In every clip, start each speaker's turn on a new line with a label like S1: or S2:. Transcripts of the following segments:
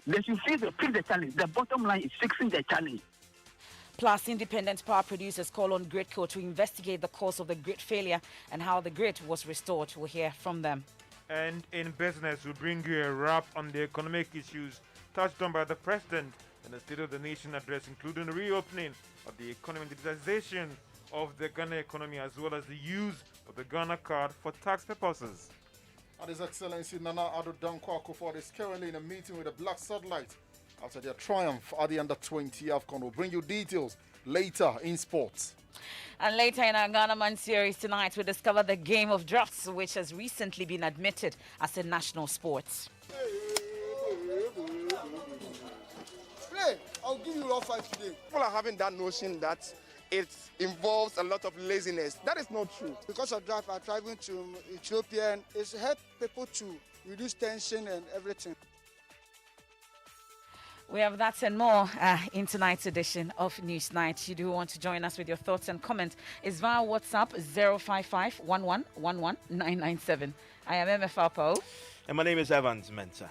S1: They should fix the challenge. The bottom line is fixing the challenge.
S2: Plus, independent power producers call on GridCo to investigate the cause of the grid failure and how the grid was restored. We'll hear from them.
S3: And in business, we bring you a wrap on the economic issues touched on by the President in the State of the Nation address, including the reopening of the economy, digitization of the Ghana economy, as well as the use of the Ghana card for tax purposes.
S4: And His Excellency Nana Addo Dankwa Akufo-Addo is currently in a meeting with the Black Satellite after their triumph at the Under-20 AFCON. We'll bring you details later in sports.
S2: And later in our Ghana Man series tonight, we discover the game of drafts, which has recently been admitted as a national sport.
S5: Play, I'll give you all 5 today. People are having that notion that it involves a lot of laziness. That is not true. Because of draft, I'm traveling to Ethiopia, and it's helped people to reduce tension and everything.
S2: We have that and more in tonight's edition of Newsnight. You do want to join us with your thoughts and comments. It's via WhatsApp 055 1111 997. I am Emefa Apawu.
S6: And my name is Evans Mensah.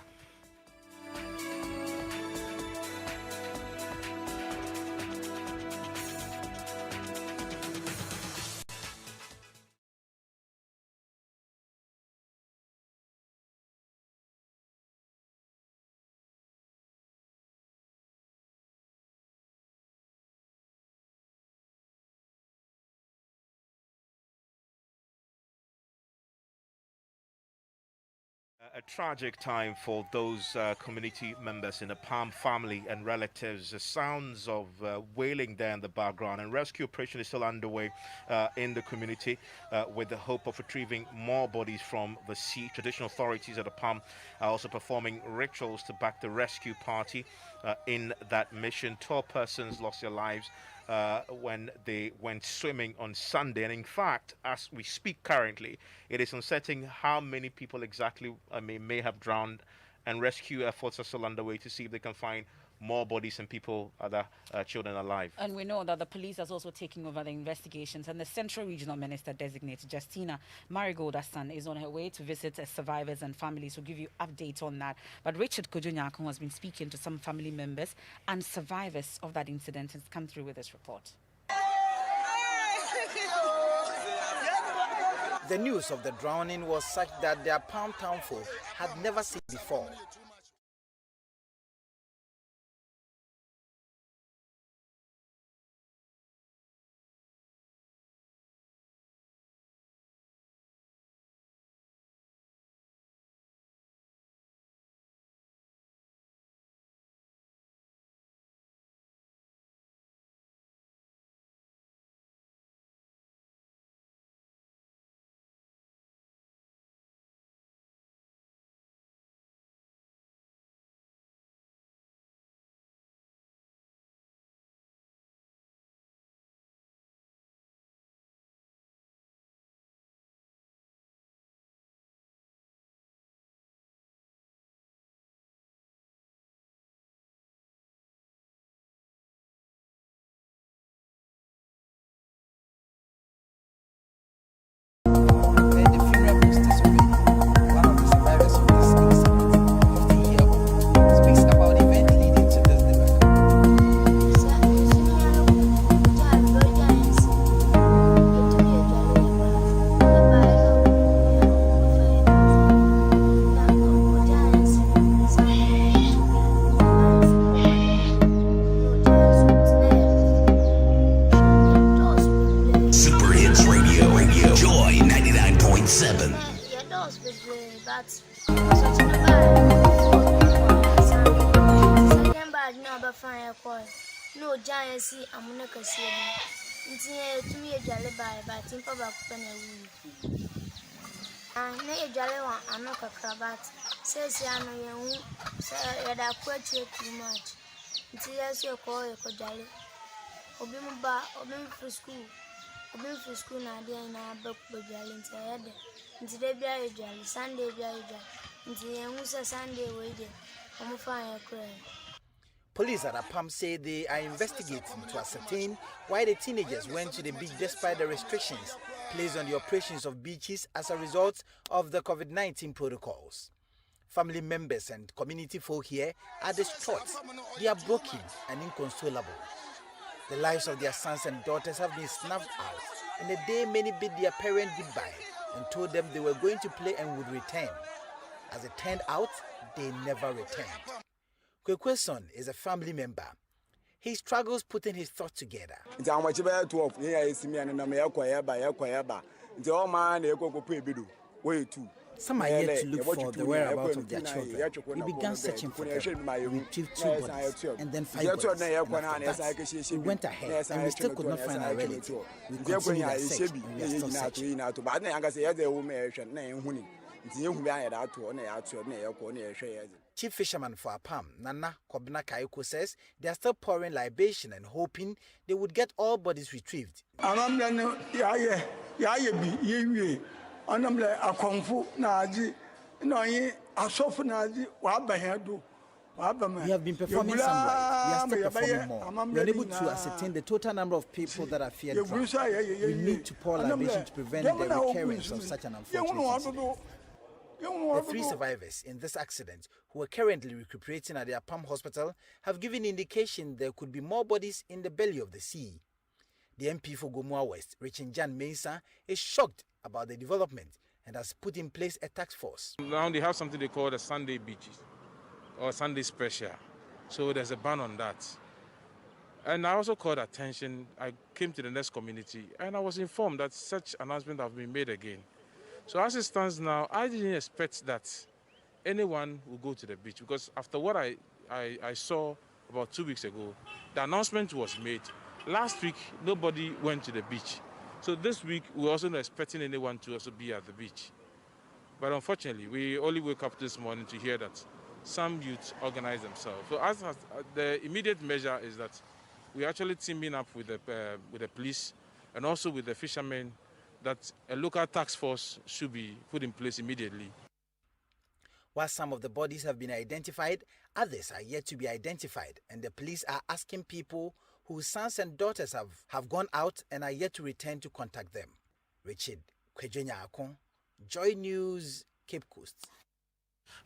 S6: A tragic time for those community members in the Palm family and relatives. The sounds of wailing there in the background, and rescue operation is still underway in the community with the hope of retrieving more bodies from the sea. Traditional authorities at the Palm are also performing rituals to back the rescue party in that mission. 12 persons lost their lives when they went swimming on Sunday, and in fact, as we speak currently, it is uncertain how many people exactly may have drowned, and rescue efforts are still underway to see if they can find more bodies and people, other children alive.
S2: And we know that the police is also taking over the investigations, and the Central Regional Minister designated Justina Marigold Assan is on her way to visit survivors and families. We'll give you updates on that. But Richard Kojunyakon has been speaking to some family members and survivors of that incident and has come through with this report.
S7: The news of the drowning was such that their Palm town folk had never seen before.
S8: No giant see amunaka see to me a jolly by think about penny. And nay a jolly one, I'm not a cravat. Says Yana, say that quite too much. Until yes, you call a jolly. Obima obin for school, Nadia and I book with jolly into head. Into the berry jolly, Sunday berry jolly. Into the Sunday waiting. I'm fine, cry.
S7: Police at Apam say they are investigating to ascertain why the teenagers went to the beach despite the restrictions placed on the operations of beaches as a result of the COVID-19 protocols. Family members and community folk here are distraught. They are broken and inconsolable. The lives of their sons and daughters have been snuffed out. In a day, many bid their parents goodbye and told them they were going to play and would return. As it turned out, they never returned. Kwekwe's son is a family member. He struggles putting his thoughts together. Some are yet to look for the whereabouts of their children. We began searching for them. We retrieved 2 bodies and then 5 bodies. And after that, we went ahead and we still could not find our relative. We continued our search and we are still searching. Chief fisherman for Apam, Nana Kobna Kaiko, says they are still pouring libation and hoping they would get all bodies retrieved.
S9: We have
S7: been performing some rites. We are still performing more. We are able to ascertain the total number of people that are feared drowned. We need to pour libation to prevent the recurrence of such an unfortunate incident. The 3 survivors in this accident, who are currently recuperating at the Apam hospital, have given indication there could be more bodies in the belly of the sea. The MP for Gomoa West, Mensah, is shocked about the development and has put in place a task force.
S10: Now they have something they call the Sunday beaches or Sunday special. So there's a ban on that. And I also called attention. I came to the next community and I was informed that such announcements have been made again. So as it stands now, I didn't expect that anyone will go to the beach, because after what I saw about 2 weeks ago, the announcement was made. Last week, nobody went to the beach. So this week, we're also not expecting anyone to also be at the beach. But unfortunately, we only woke up this morning to hear that some youths organize themselves. So the immediate measure is that we're actually teaming up with the police and also with the fishermen, that a local task force should be put in place immediately.
S7: While some of the bodies have been identified, others are yet to be identified, and the police are asking people whose sons and daughters have gone out and are yet to return to contact them. Richard Kwejenya Akon, Joy News, Cape Coast.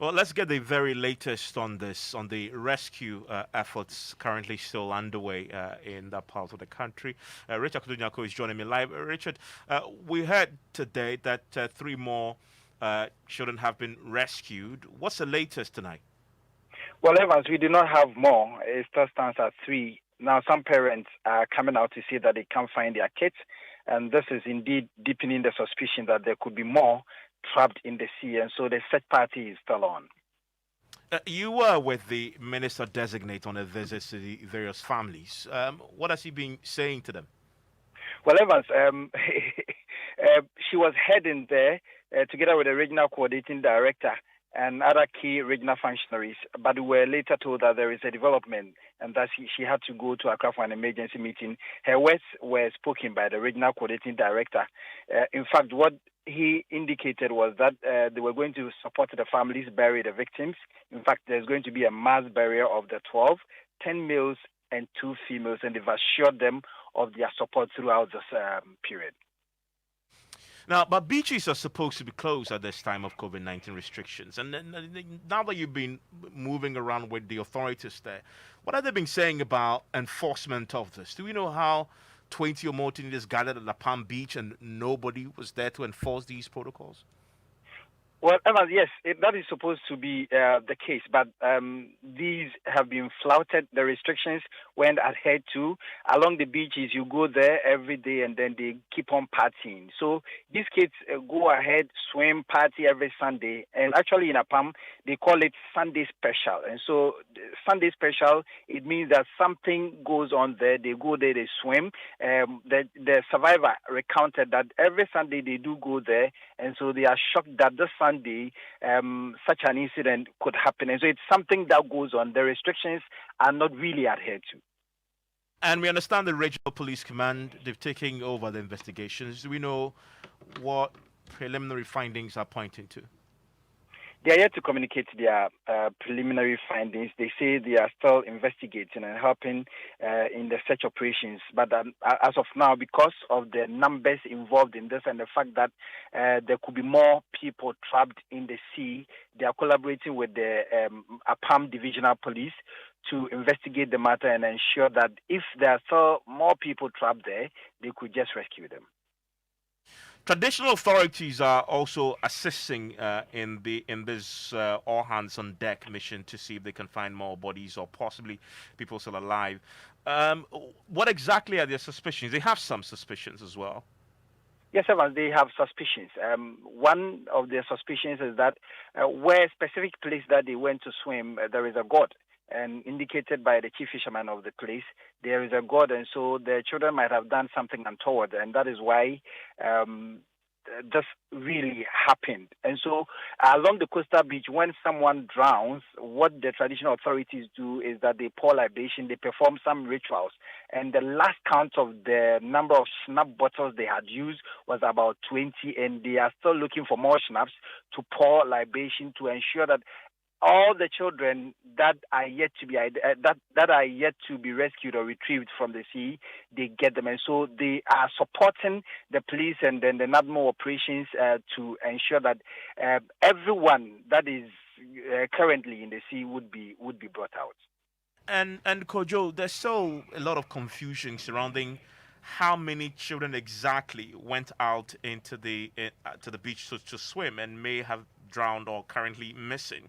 S6: Well, let's get the very latest on this, on the rescue efforts currently still underway in that part of the country. Richard Kudunyako is joining me live. Richard, we heard today that 3 more children have been rescued. What's the latest tonight?
S11: Well, Evans, we do not have more. It still stands at 3. Now, some parents are coming out to say that they can't find their kids, and this is indeed deepening the suspicion that there could be more trapped in the sea, and so the search party is still on.
S6: You were with the minister designate on a visit to the various families. What has he been saying to them?
S11: Well, Evans, she was heading there together with the regional coordinating director and other key regional functionaries, but we were later told that there is a development and that she had to go to Accra for an emergency meeting. Her words were spoken by the regional coordinating director. In fact, what he indicated was that they were going to support the families, bury the victims. In fact, there's going to be a mass burial of the 12, 10 males and 2 females, and they've assured them of their support throughout this period.
S6: Now, but beaches are supposed to be closed at this time of COVID-19 restrictions. And now that you've been moving around with the authorities there, what have they been saying about enforcement of this? Do we know how 20 or more teenagers gathered at the Palm Beach and nobody was there to enforce these protocols?
S11: Well, Evans, yes, that is supposed to be the case, but these have been flouted. The restrictions weren't adhered to. Along the beaches, you go there every day and then they keep on partying. So these kids go ahead, swim, party every Sunday. And actually in Apam, they call it Sunday Special. And so Sunday Special, it means that something goes on there. They go there, they swim. The survivor recounted that every Sunday they do go there. And so they are shocked that this Sunday, such an incident could happen. And so it's something that goes on. The restrictions are not really adhered to.
S6: And we understand the Regional Police Command, they've taken over the investigations. Do we know what preliminary findings are pointing to?
S11: They are yet to communicate their preliminary findings. They say they are still investigating and helping in the search operations. But as of now, because of the numbers involved in this and the fact that there could be more people trapped in the sea, they are collaborating with the Apawu Divisional Police to investigate the matter and ensure that if there are still more people trapped there, they could just rescue them.
S6: Traditional authorities are also assisting in this all hands on deck mission to see if they can find more bodies or possibly people still alive. What exactly are their suspicions? They have some suspicions as well.
S11: Yes, Evans, they have suspicions. One of their suspicions is that where specific place that they went to swim, there is a god. And indicated by the chief fisherman of the place, there is a god, and so the children might have done something untoward, and that is why this really happened. And so along the coastal beach, when someone drowns, what the traditional authorities do is that they pour libation, they perform some rituals, and the last count of the number of schnapp bottles they had used was about 20, and they are still looking for more schnapps to pour libation to ensure that all the children that are yet to be that are yet to be rescued or retrieved from the sea, they get them, and so they are supporting the police and then the NADMO operations to ensure that everyone that is currently in the sea would be brought out.
S6: And Kojo, there's still a lot of confusion surrounding how many children exactly went out into the to the beach to swim and may have drowned or currently missing.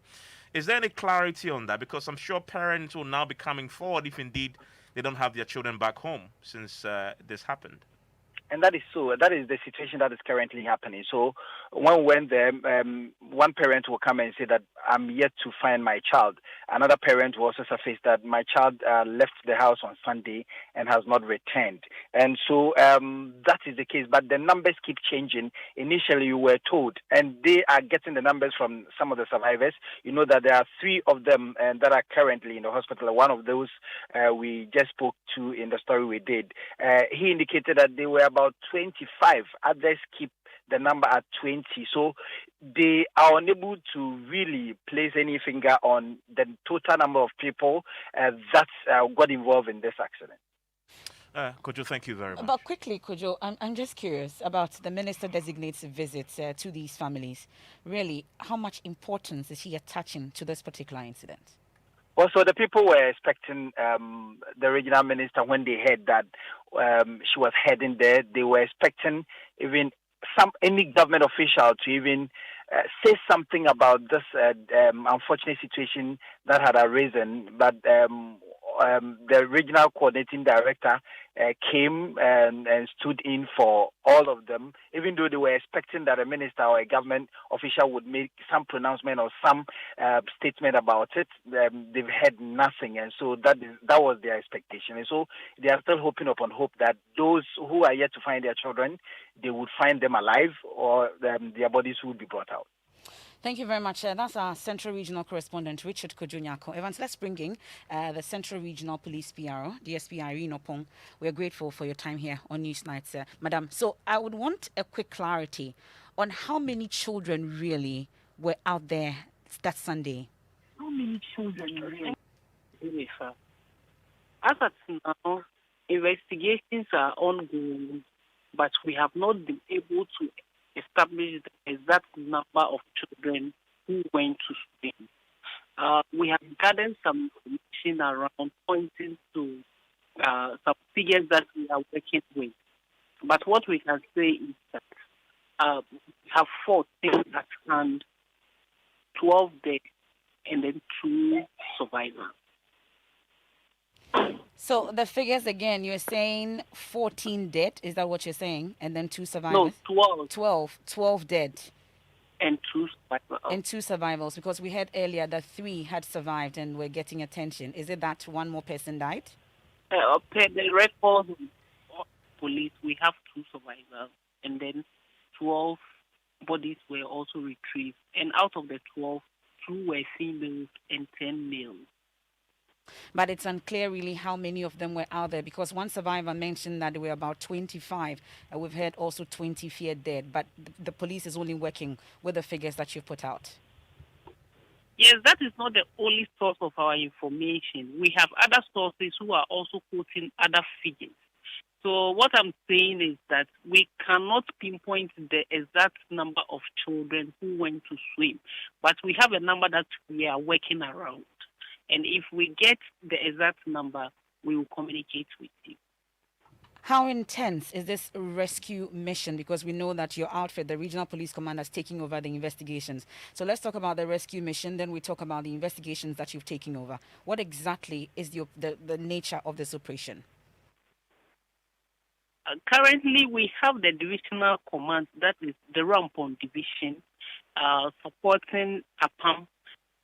S6: Is there any clarity on that? Because I'm sure parents will now be coming forward if indeed they don't have their children back home since this happened.
S11: And that is so. That is the situation that is currently happening. So when we went there, one parent will come and say that I'm yet to find my child. Another parent will also surface that my child left the house on Sunday and has not returned. And so that is the case. But the numbers keep changing. Initially, we were told, and they are getting the numbers from some of the survivors. You know that there are 3 of them that are currently in the hospital. One of those we just spoke to in the story we did. He indicated that they were about 25. Others keep the number at 20. So they are unable to really place any finger on the total number of people that got involved in this accident.
S6: Kojo, thank you very much.
S2: But quickly, Kojo, I'm just curious about the minister designate's visit to these families. Really, how much importance is he attaching to this particular incident?
S11: Well, so the people were expecting the regional minister when they heard that she was heading there. They were expecting even any government official to even say something about this unfortunate situation that had arisen. But the regional coordinating director came and stood in for all of them, even though they were expecting that a minister or a government official would make some pronouncement or some statement about it. They've had nothing, and so that was their expectation. And so they are still hoping upon hope that those who are yet to find their children, they would find them alive or their bodies would be brought out.
S2: Thank you very much. That's our Central Regional Correspondent, Richard Kojo. Evans, let's bring in the Central Regional Police PRO, DSP Irene Opong. We are grateful for your time here on Newsnight, Madam. So I would want a quick clarity on how many children really were out there that Sunday.
S9: How many children really? Emefa. As at now, investigations are ongoing, but we have not been able to establish the exact number of children who went to swim. We have gathered some information around pointing to some figures that we are working with. But what we can say is that we have 14 at hand, 12 dead, and then 2 survivors.
S2: So the figures again, you're saying 14 dead, is that what you're saying? And then 2 survivors?
S9: No,
S2: 12 dead.
S9: And 2 survivors.
S2: And 2 survivors, because we heard earlier that 3 had survived and were getting attention. Is it that one more person died?
S9: Per the record of police, we have 2 survivors, and then 12 bodies were also retrieved. And out of the 12, 2 were females and 10 males.
S2: But it's unclear really how many of them were out there, because one survivor mentioned that there were about 25. We've heard also 20 feared dead, but the police is only working with the figures that you put out.
S9: Yes, that is not the only source of our information. We have other sources who are also quoting other figures. So what I'm saying is that we cannot pinpoint the exact number of children who went to swim, but we have a number that we are working around. And if we get the exact number, we will communicate with you.
S2: How intense is this rescue mission? Because we know that your outfit, the Regional Police Command, is taking over the investigations. So let's talk about the rescue mission, then we talk about the investigations that you've taken over. What exactly is the nature of this operation?
S9: Currently, we have the divisional command, that is the Rampon Division, supporting APAM,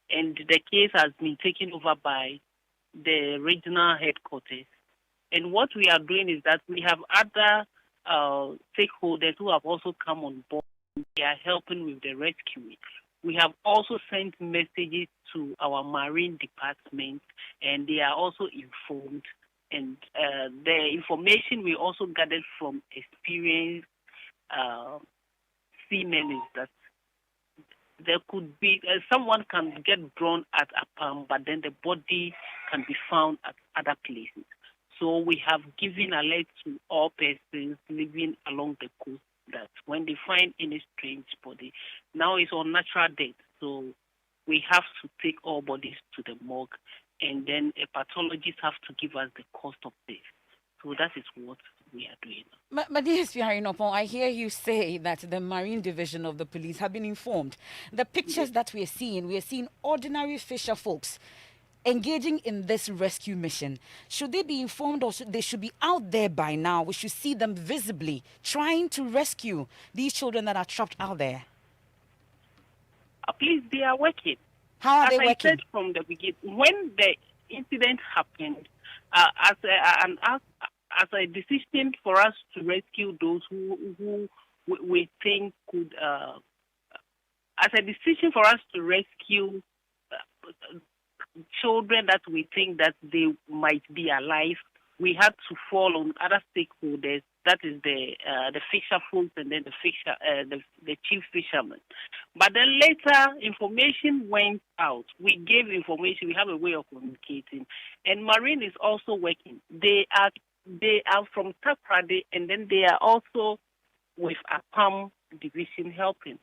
S9: and the case has been taken over by the regional headquarters. And what we are doing is that we have other stakeholders who have also come on board. They are helping with the rescue. We have also sent messages to our Marine Department, and they are also informed. And the information we also gathered from experienced seamen is that there could be someone can get drawn at APAM, but then the body can be found at other places. So we have given alert to all persons living along the coast that when they find any strange body, now it's on natural death, so we have to take all bodies to the morgue, and then a pathologist have to give us the cost of death. So that is what we are doing.
S2: But yes, I hear you say that the Marine Division of the police have been informed. The pictures that we are seeing ordinary fisher folks engaging in this rescue mission. Should they be informed, or they should be out there by now? We should see them visibly trying to rescue these children that are trapped out there.
S9: Please, they are working.
S2: How are they working?
S9: As I said from the beginning, when the incident happened, as a decision for us to rescue those who we think could, as a decision for us to rescue children that we think that they might be alive, we had to fall on other stakeholders. That is the fisher folks, and then the chief fisherman. But then later, information went out. We gave information. We have a way of communicating, and Marine is also working. They are from Takrade, and then they are also with APAM division helping.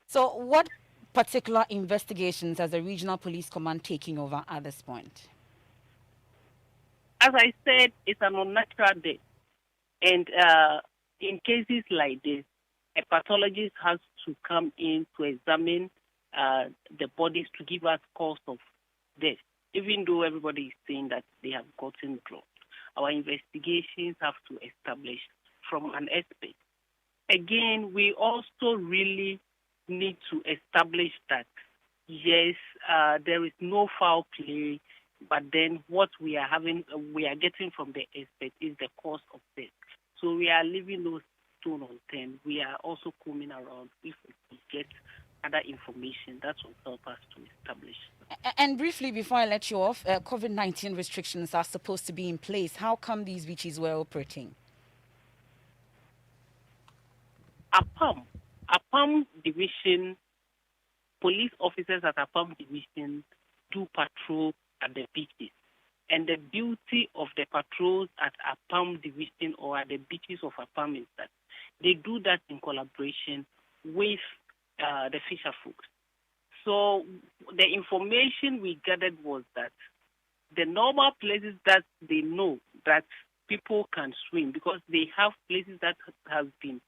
S2: So what particular investigations as a regional police command taking over at this point?
S9: As I said, it's an unnatural death. And in cases like this, a pathologist has to come in to examine the bodies to give us cause of death, even though everybody is saying that they have gotten dropped. Our investigations have to establish from an expert. Again, we also really need to establish that, yes, there is no foul play, but then what we are getting from the expert is the cause of death. So we are leaving no stone unturned. We are also coming around if we get other information that will help us to establish.
S2: And briefly, before I let you off, COVID-19 restrictions are supposed to be in place. How come these beaches were operating?
S9: APAM division, police officers at APAM division do patrol at the beaches. And the beauty of the patrols at APAM division or at the beaches of APAM is that they do that in collaboration with the fisher folks. So the information we gathered was that the normal places that they know that people can swim, because they have places that have been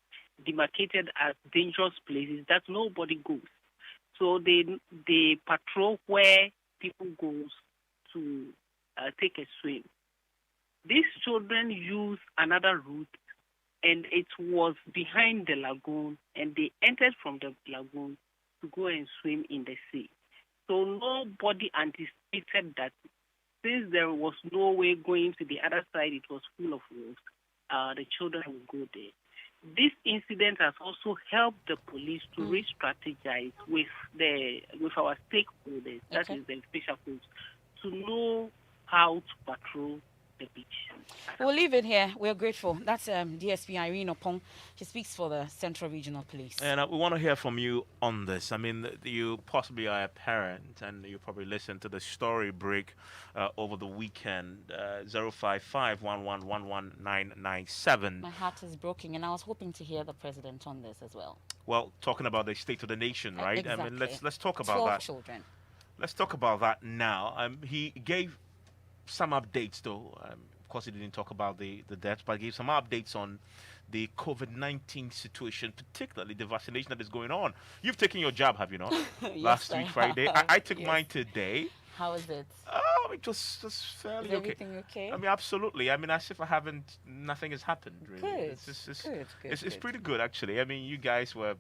S9: demarcated as dangerous places that nobody goes. So they patrol where people go to take a swim. These children use another route, and it was behind the lagoon, and they entered from the lagoon to go and swim in the sea. So nobody anticipated that since there was no way going to the other side, it was full of wolves, the children would go there. This incident has also helped the police to re-strategize with our stakeholders, that is the fisher folks, to know how to patrol the beach.
S2: We'll leave it here. We're grateful. That's DSP Irene Opong. She speaks for the Central Regional Police.
S6: And we want to hear from you on this. I mean, you possibly are a parent, and you probably listened to the story break over the weekend. 055-1111-997.
S2: My heart is broken, and I was hoping to hear the president on this as well.
S6: Well, talking about the state of the nation, right?
S2: Exactly.
S6: I mean, let's talk about
S2: 12
S6: that.
S2: children.
S6: Let's talk about that now. He gave some updates, though. Of course, he didn't talk about the deaths, but he gave some updates on the COVID-19 situation, particularly the vaccination that is going on. You've taken your jab, have you not?
S2: Yes,
S6: Last week, Friday. I took
S2: Yes.
S6: mine today.
S2: How is it?
S6: Oh, it was fairly
S2: Is everything okay?
S6: I mean, absolutely. I mean, as if nothing has happened, really.
S2: Good.
S6: It's pretty good, actually. I mean, you guys were,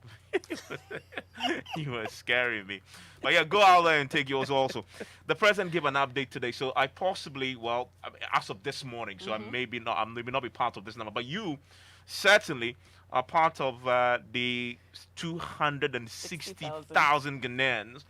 S6: you were scaring me. But yeah, go out there and take yours also. The president gave an update today, so I possibly, as of this morning, so I may not be part of this number, but you certainly are part of the 260,000 Ghanaians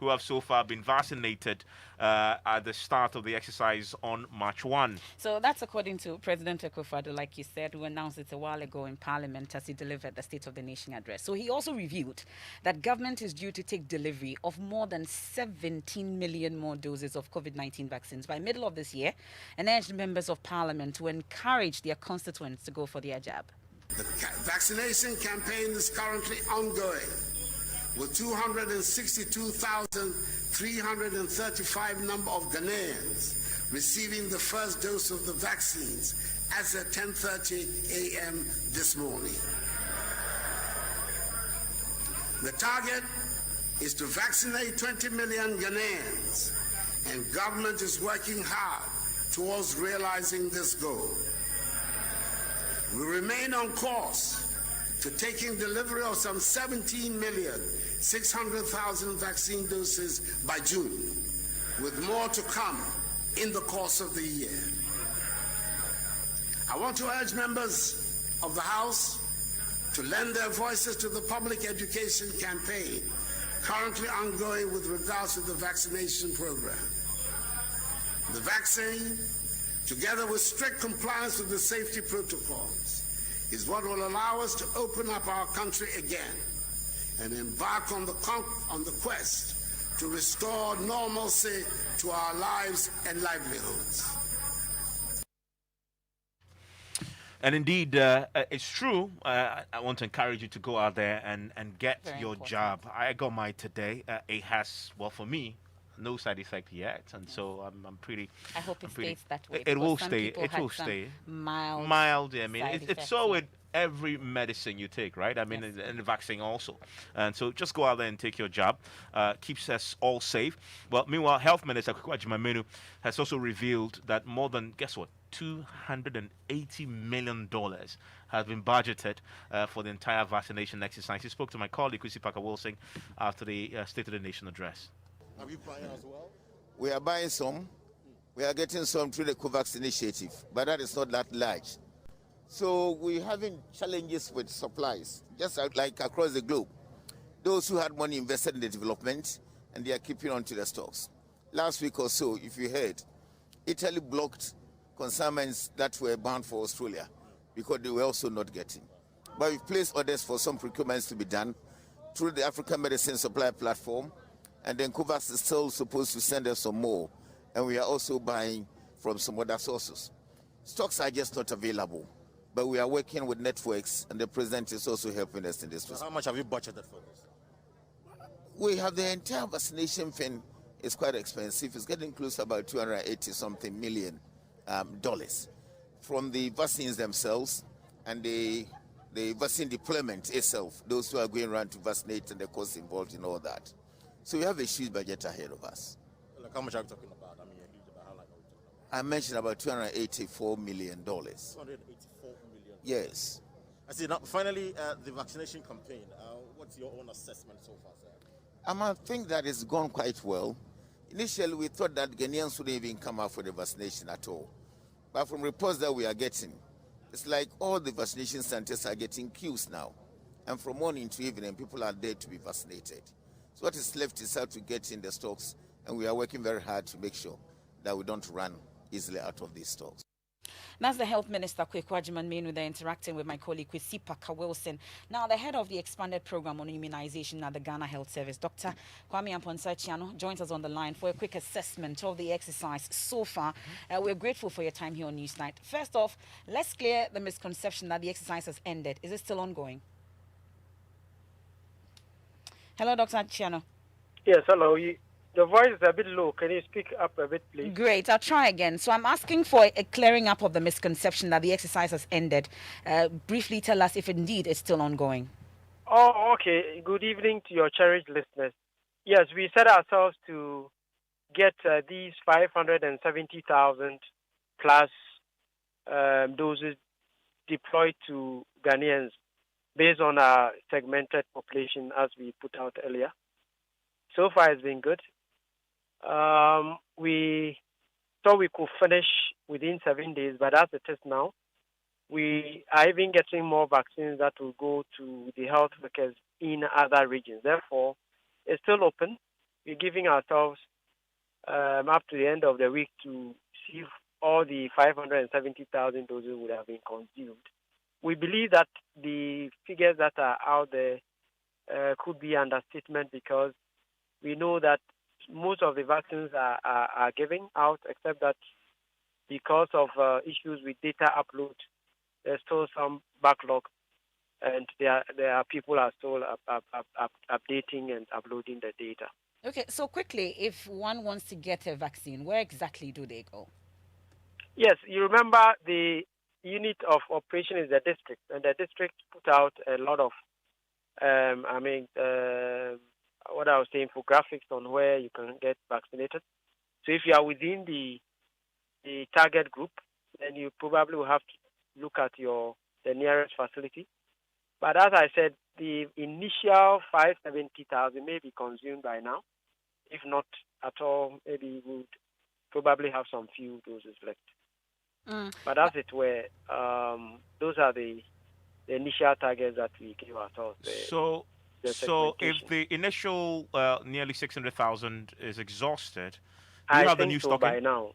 S6: who have so far been vaccinated at the start of the exercise on March 1.
S2: So that's according to President Akufo-Addo, like you said, who announced it a while ago in Parliament as he delivered the State of the Nation address. So he also revealed that government is due to take delivery of more than 17 million more doses of COVID-19 vaccines by middle of this year, and urged members of Parliament to encourage their constituents to go for their jab.
S12: The vaccination campaign is currently ongoing, with 262,335 number of Ghanaians receiving the first dose of the vaccines as at 10:30 a.m. this morning. The target is to vaccinate 20 million Ghanaians, and government is working hard towards realizing this goal. We remain on course to taking delivery of some 17,600,000 vaccine doses by June, with more to come in the course of the year. I want to urge members of the House to lend their voices to the public education campaign currently ongoing with regards to the vaccination program. The vaccine, together with strict compliance with the safety protocols, is what will allow us to open up our country again and embark on the quest to restore normalcy to our lives and livelihoods.
S6: And indeed, it's true. I want to encourage you to go out there and get your jab. I got mine today. It has, for me, no side effect yet, and so I'm pretty.
S2: I hope it stays that way.
S6: It will stay. It will stay.
S2: Mild.
S6: I mean, it's so with every medicine you take, right? I mean, and the vaccine also. And so just go out there and take your jab. Keeps us all safe. Well, meanwhile, Health Minister Kwaji Mamenu has also revealed that more than, guess what, $280 million has been budgeted for the entire vaccination exercise. He spoke to my colleague, Kwesi Parker-Wilson, after the State of the Nation address.
S13: Are you buying as well? We are buying some. We are getting some through the COVAX initiative, but that is not that large. So we're having challenges with supplies, just like across the globe. Those who had money invested in the development, and they are keeping on to the stocks. Last week or so, if you heard, Italy blocked consignments that were bound for Australia because they were also not getting. But we've placed orders for some procurements to be done through the African Medicine Supply Platform, and then COVAX is still supposed to send us some more, and we are also buying from some other sources. Stocks are just not available, but we are working with networks, and the president is also helping us in this.
S14: So how much have you budgeted for this?
S13: We have the entire vaccination thing. It's quite expensive. It's getting close to about $280-something million from the vaccines themselves and the vaccine deployment itself, those who are going around to vaccinate and the costs involved in all that. So we have a huge budget ahead of us.
S14: Like how much are we talking about? I mean, a huge about how much are we talking about?
S13: I mentioned about $284 million.
S14: $284 million?
S13: Yes.
S14: I see. Now, finally, the vaccination campaign. What's your own assessment so far, sir?
S13: I think that it's gone quite well. Initially, we thought that Ghanaians wouldn't even come out for the vaccination at all. But from reports that we are getting, it's like all the vaccination centers are getting queues now. And from morning to evening, people are there to be vaccinated. So what is left is how to get in the stocks, and we are working very hard to make sure that we don't run easily out of these stocks.
S2: That's the Health Minister, Kweku Agyeman-Manu, there interacting with my colleague, Kwesi Paka Wilson. Now, the head of the expanded program on immunization at the Ghana Health Service, Dr. Kwame Amponsah-Chiano, joins us on the line for a quick assessment of the exercise so far. We're grateful for your time here on Newsnight. First off, let's clear the misconception that the exercise has ended. Is it still ongoing? Hello, Dr. Chiano.
S15: Yes, hello. The voice is a bit low. Can you speak up a bit, please?
S2: Great. I'll try again. So I'm asking for a clearing up of the misconception that the exercise has ended. Briefly tell us if indeed it's still ongoing.
S15: Oh, okay. Good evening to your cherished listeners. Yes, we set ourselves to get these 570,000 plus doses deployed to Ghanaians based on our segmented population as we put out earlier. So far, it's been good. We thought we could finish within 7 days, but as it is now, we are even getting more vaccines that will go to the health workers in other regions. Therefore, it's still open. We're giving ourselves up to the end of the week to see if all the 570,000 doses would have been consumed. We believe that the figures that are out there could be understatement because we know that most of the vaccines are given out, except that because of issues with data upload, there's still some backlog, and there are people are still updating and uploading the data.
S2: Okay, so quickly, if one wants to get a vaccine, where exactly do they go?
S15: Yes, you remember the unit of operation is the district, and the district put out a lot of, what I was saying, infographics on where you can get vaccinated. So if you are within the target group, then you probably will have to look at the nearest facility. But as I said, the initial 570,000 may be consumed by now. If not at all, maybe we would probably have some few doses left. But as it were, those are the initial targets that we gave ourselves.
S6: So if the initial nearly 600,000 is exhausted, do you have the new stock
S15: by
S6: in?
S15: now.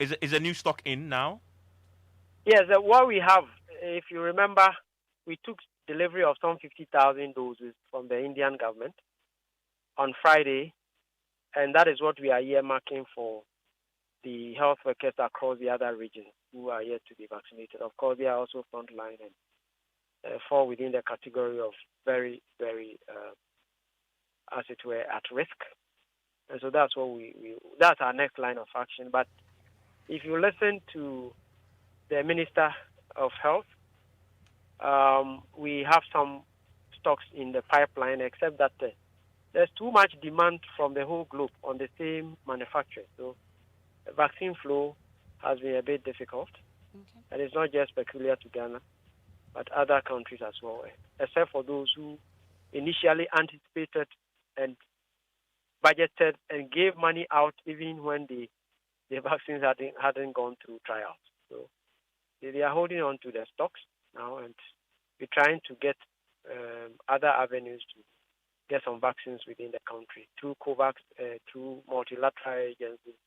S6: Is a new stock in now?
S15: Yes, what we have, if you remember, we took delivery of some 50,000 doses from the Indian government on Friday, and that is what we are earmarking for the health workers across the other regions who are yet to be vaccinated. Of course, they are also frontline and fall within the category of very, very, as it were, at risk. And so that's what that's our next line of action. But if you listen to the Minister of Health, we have some stocks in the pipeline, except that there's too much demand from the whole globe on the same manufacturer. So the vaccine flow has been a bit difficult. Okay. And it's not just peculiar to Ghana, but other countries as well, except for those who initially anticipated and budgeted and gave money out even when the vaccines hadn't gone through trials. So they are holding on to their stocks now, and we're trying to get other avenues to get some vaccines within the country through COVAX, through multilateral agencies,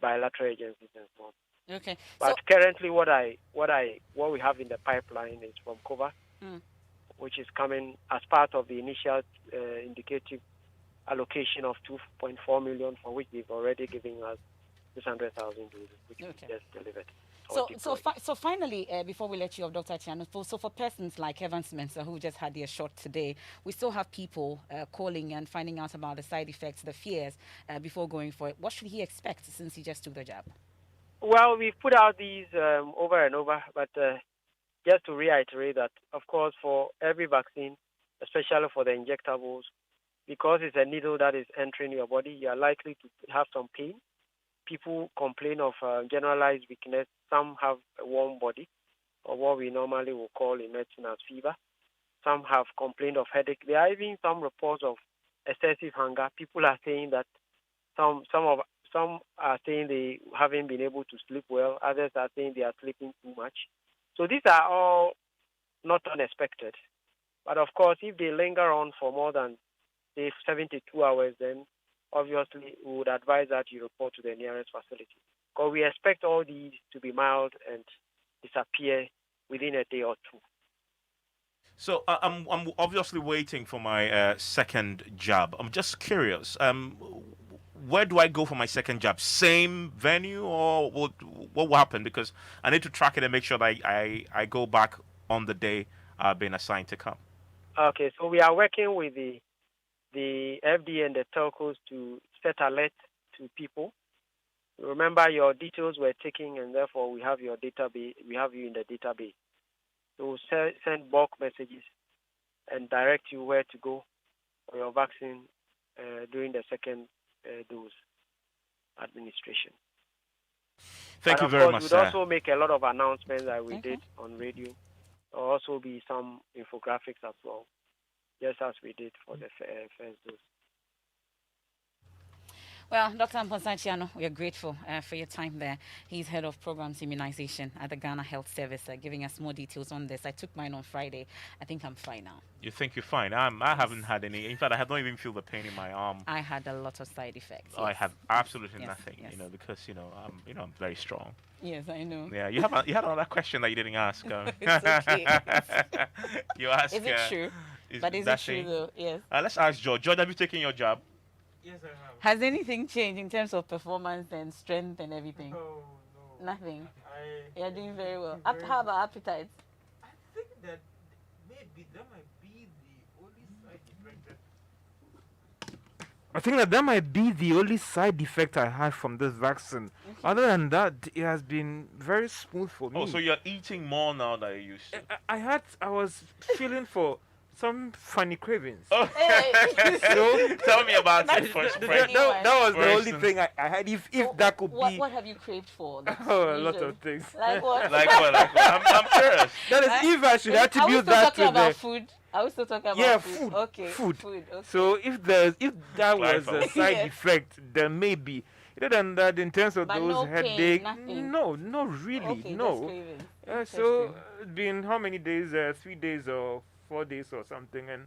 S15: bilateral agencies, and so on.
S2: Okay.
S15: But currently, what we have in the pipeline is from COVAX, which is coming as part of the initial indicative allocation of 2.4 million, for which they've already given us 600,000 doses, which we just delivered.
S2: So finally, before we let you off, Dr. Chiano, so for persons like Evans Mensah, who just had their shot today, we still have people calling and finding out about the side effects, the fears, before going for it. What should he expect since he just took the jab?
S15: Well, we've put out these over and over, but just to reiterate that, of course, for every vaccine, especially for the injectables, because it's a needle that is entering your body, you are likely to have some pain. People complain of generalized weakness. Some have a warm body, or what we normally will call in medicine as fever. Some have complained of headache. There are even some reports of excessive hunger. People are saying that some are saying they haven't been able to sleep well. Others are saying they are sleeping too much. So these are all not unexpected. But of course, if they linger on for more than, say, 72 hours, then obviously we would advise that you report to the nearest facility. because we expect all these to be mild and disappear within a day or two.
S6: So I'm obviously waiting for my second jab. I'm just curious. Where do I go for my second jab? Same venue, or what will happen? Because I need to track it and make sure that I go back on the day I've been assigned to come.
S15: Okay, so we are working with the FDA and the telcos to set alert to people. Remember, your details were taken, and therefore we have your database. We have you in the database. So send bulk messages and direct you where to go for your vaccine during the second dose administration.
S6: Thank you very much,
S15: We'd
S6: sir.
S15: also make a lot of announcements that we did on radio. There will also be some infographics as well, just as we did for the first dose.
S2: Well, Dr. Amponsachiano, we are grateful for your time there. He's head of programs immunization at the Ghana Health Service, giving us more details on this. I took mine on Friday. I think I'm fine now.
S6: You think you're fine? I haven't had any. In fact, I don't even feel the pain in my arm.
S2: I had a lot of side effects.
S6: Oh, yes. I have absolutely nothing.
S2: Yes.
S6: Because I'm very strong.
S2: Yes, I know.
S6: Yeah, you had another question that you didn't ask.
S2: It's okay.
S6: You asked.
S2: Is it true? But is it true though? Yes.
S6: Let's ask George. George, have you taken your job?
S16: Yes, I have.
S2: Has anything changed in terms of performance and strength and everything?
S16: No.
S2: Nothing. You're doing very well. How about appetite?
S16: I think that maybe that might be the only side effect.
S3: I think that might be the only side effect I had from this vaccine.
S2: Okay.
S3: Other than that, it has been very smooth for me.
S6: Oh, so you're eating more now than you used to?
S3: I was feeling for some funny cravings.
S6: Oh. So tell me about it.
S3: That was the only thing I had. If that could be.
S2: What have you craved for?
S3: A lot of things.
S2: Like what?
S6: Like what? I'm curious.
S3: That is, if I should attribute that to
S2: about food. Are we still talking about food? Okay.
S3: Food.
S2: Okay.
S3: So if that was a side effect, then maybe. Other than that, in terms of those headaches, no, really,
S2: okay,
S3: no. So it's been how many days? 3 days or 4 days or something, and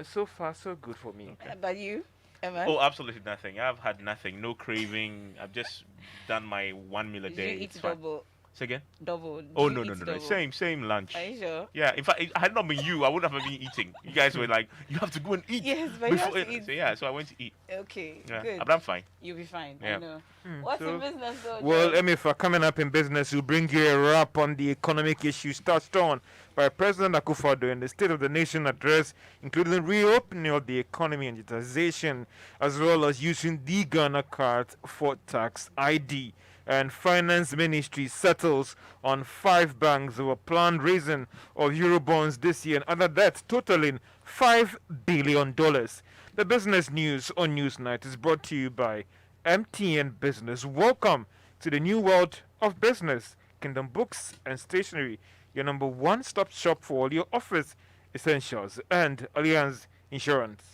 S3: so far so good for me.
S2: But you, Emma?
S6: Oh, absolutely nothing. I've had nothing, no craving. I've just done my 1 meal a day.
S2: Did you eat double?
S6: Say again?
S2: Double.
S6: Oh, no. Same lunch.
S2: Are you sure?
S6: Yeah, in fact, had it not been you, I wouldn't have been eating. You guys were like, you have to go and eat.
S2: Yes, but you have to eat.
S6: So, yeah, so I went to eat.
S2: Okay,
S6: yeah,
S2: good.
S6: But I'm fine.
S2: You'll be fine,
S6: yeah.
S2: I know. What's in business, though?
S3: Well, Emefa, coming up in business, we'll bring you a wrap on the economic issues touched on by President Akufo-Addo in the State of the Nation address, including the reopening of the economy and digitization, as well as using the Ghana card for tax ID. And Finance Ministry settles on 5 banks over planned raising of Eurobonds this year and other debts totaling $5 billion. The business news on Newsnight is brought to you by MTN Business. Welcome to the new world of business. Kingdom Books and Stationery, your number one-stop shop for all your office essentials, and Allianz Insurance.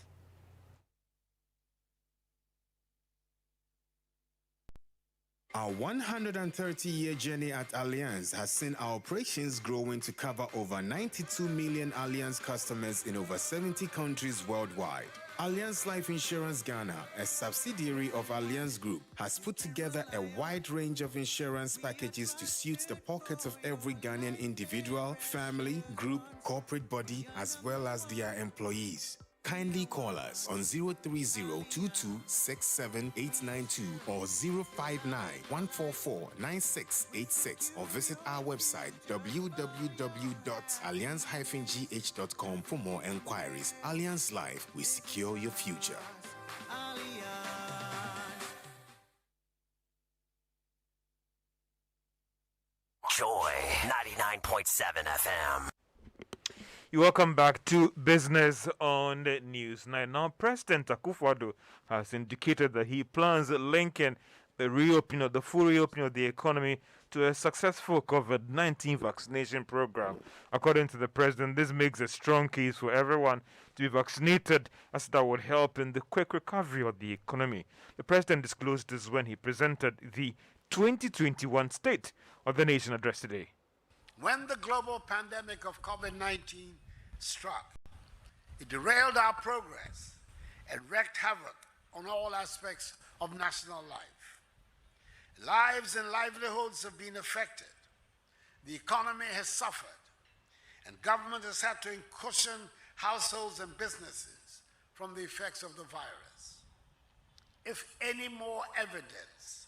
S17: Our 130-year journey at Allianz has seen our operations growing to cover over 92 million Allianz customers in over 70 countries worldwide. Allianz Life Insurance Ghana, a subsidiary of Allianz Group, has put together a wide range of insurance packages to suit the pockets of every Ghanaian individual, family, group, corporate body, as well as their employees. Kindly call us on 030-2267-892 or 059-144-9686 or visit our website www.allianz-gh.com for more enquiries. Allianz Life, we secure your future.
S18: Joy 99.7 FM.
S3: Welcome back to Business on the Newsnight. Now, President Akufo-Addo has indicated that he plans linking the full reopening of the economy to a successful COVID-19 vaccination program. According to the president, this makes a strong case for everyone to be vaccinated, as that would help in the quick recovery of the economy. The president disclosed this when he presented the 2021 State of the Nation address today.
S12: When the global pandemic of COVID-19 struck, it derailed our progress and wreaked havoc on all aspects of national life. Lives and livelihoods have been affected. The economy has suffered, and government has had to cushion households and businesses from the effects of the virus. If any more evidence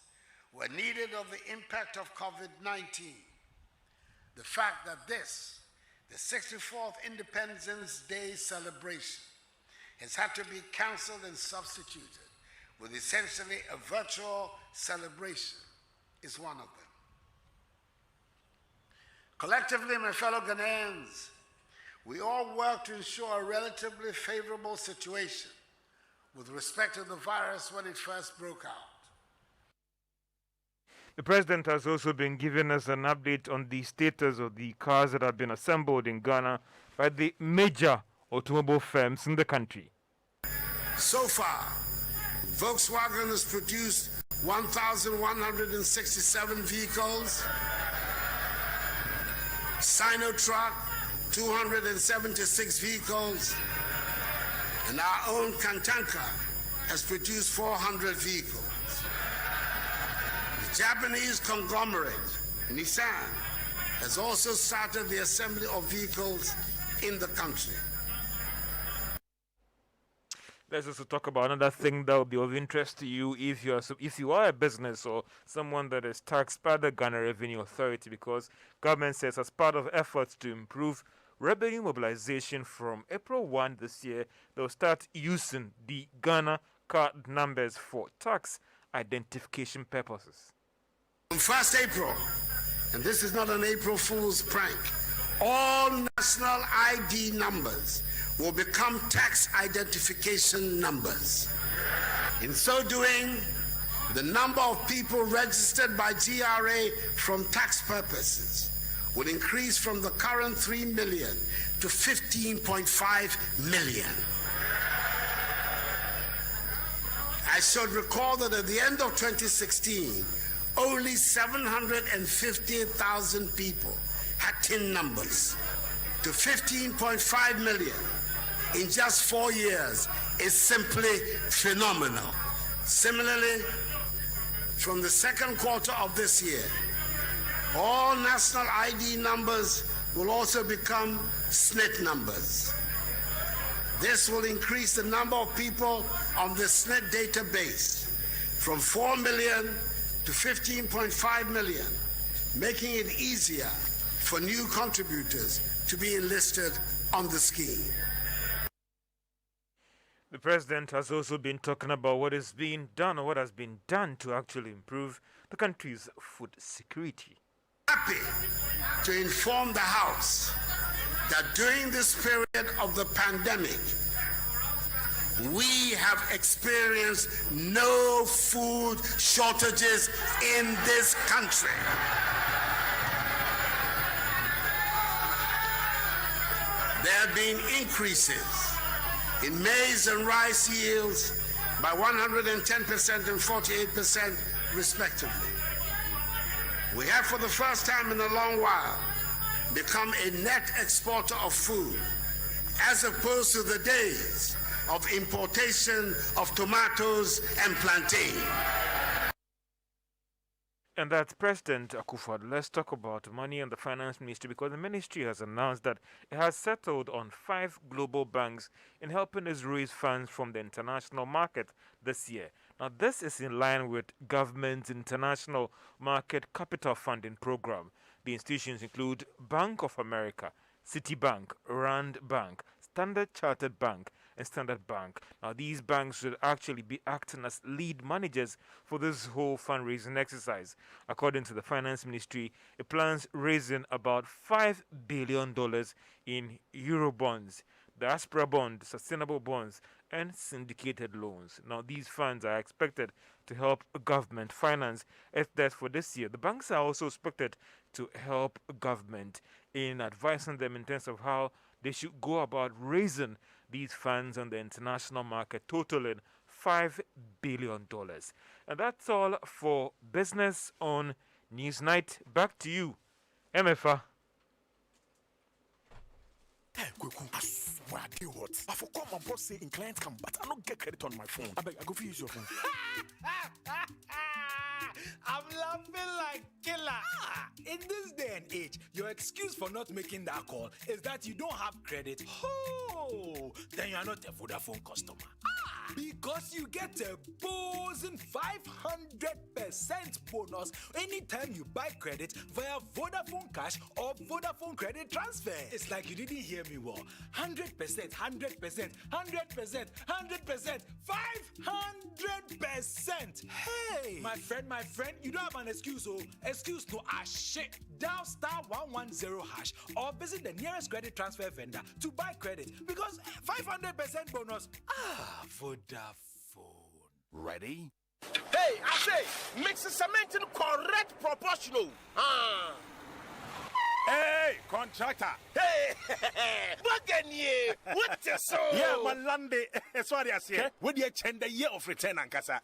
S12: were needed of the impact of COVID-19, the fact that this, the 64th Independence Day celebration, has had to be cancelled and substituted with essentially a virtual celebration is one of them. Collectively, my fellow Ghanaians, we all work to ensure a relatively favorable situation with respect to the virus when it first broke out.
S3: The president has also been giving us an update on the status of the cars that have been assembled in Ghana by the major automobile firms in the country.
S12: So far, Volkswagen has produced 1,167 vehicles, Sinotruck 276 vehicles, and our own Kantanka has produced 400 vehicles. The Japanese conglomerate, Nissan, has also started the assembly of vehicles in the country.
S3: Let's also talk about another thing that will be of interest to you if you are a business or someone that is taxed by the Ghana Revenue Authority, because government says as part of efforts to improve revenue mobilization from April 1 this year, they'll start using the Ghana card numbers for tax identification purposes.
S12: On 1st April, and this is not an April Fool's prank, all national ID numbers will become tax identification numbers. In so doing, the number of people registered by GRA from tax purposes will increase from the current 3 million to 15.5 million. I should recall that at the end of 2016, only 750,000 people had TIN numbers. To 15.5 million in just 4 years is simply phenomenal. Similarly, from the second quarter of this year, all national ID numbers will also become SNIT numbers. This will increase the number of people on the SNIT database from 4 million to 15.5 million, making it easier for new contributors to be enlisted on the scheme.
S3: The president has also been talking about what is being done or what has been done to actually improve the country's food security.
S12: Happy to inform the House that during this period of the pandemic, we have experienced no food shortages in this country. There have been increases in maize and rice yields by 110% and 48% respectively. We have for the first time in a long while become a net exporter of food, as opposed to the days of importation of tomatoes and plantain.
S3: And that's President Akufo-Addo. Let's talk about money and the finance ministry, because the ministry has announced that it has settled on 5 global banks in helping us raise funds from the international market this year. Now, this is in line with government's international market capital funding program. The institutions include Bank of America, Citibank, Rand Bank, Standard Chartered Bank, and Standard Bank. Now, these banks should actually be acting as lead managers for this whole fundraising exercise. According to the Finance Ministry, it plans raising about $5 billion in Eurobonds, diaspora bonds, sustainable bonds, and syndicated loans. Now, these funds are expected to help government finance debt for this year. The banks are also expected to help government in advising them in terms of how they should go about raising these funds on the international market, totaling $5 billion. And that's all for business on Newsnight. Back to you, Emefa.
S19: I swear I do what? I forgot my boss saying clients come, but I don't get credit on my phone. I beg, I go use your phone.
S20: I'm
S19: In this day and age, your excuse for not making that call is that you don't have credit. Oh, then you are not a Vodafone customer. Because you get a boozing 500% bonus anytime you buy credit via Vodafone Cash or Vodafone Credit Transfer. It's like you didn't hear me well. 100%, 100%, 100%, 100%, 500%. Hey, my friend, you don't have an excuse, oh. Excuse no shit. Dial *110# or visit the nearest credit transfer vendor to buy credit because 500% bonus. Vodafone.
S20: Ready? Hey, I say, mix the cement in correct proportional.
S19: Hey, contractor.
S20: Hey, Baganye, what the so?
S19: Yeah, Malande. Sorry, I say. What do you change the year of return, Ankasa?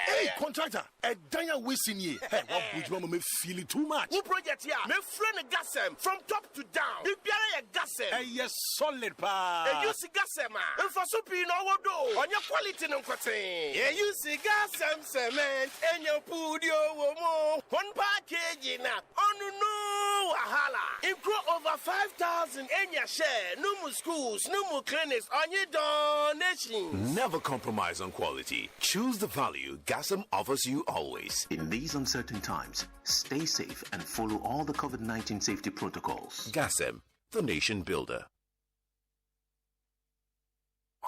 S20: Hey, contractor. A danya wasting ye. Hey, what would you me feel it too much? Who project here? Me friend gasem from top to down. You be a gasem.
S19: Hey, yes, solid pa.
S20: Hey, you see gasem ma. And for soup you know what do? On your quality no kwate. Yeah, you see gasem cement and your pudio womo. One package na. On no wahala. Include over 5,000 in your share. No more schools, no more clinics on your donation.
S21: Never compromise on quality. Choose the value Gasm offers you always.
S22: In these uncertain times, stay safe and follow all the COVID-19 safety protocols.
S21: Gasm, the nation builder.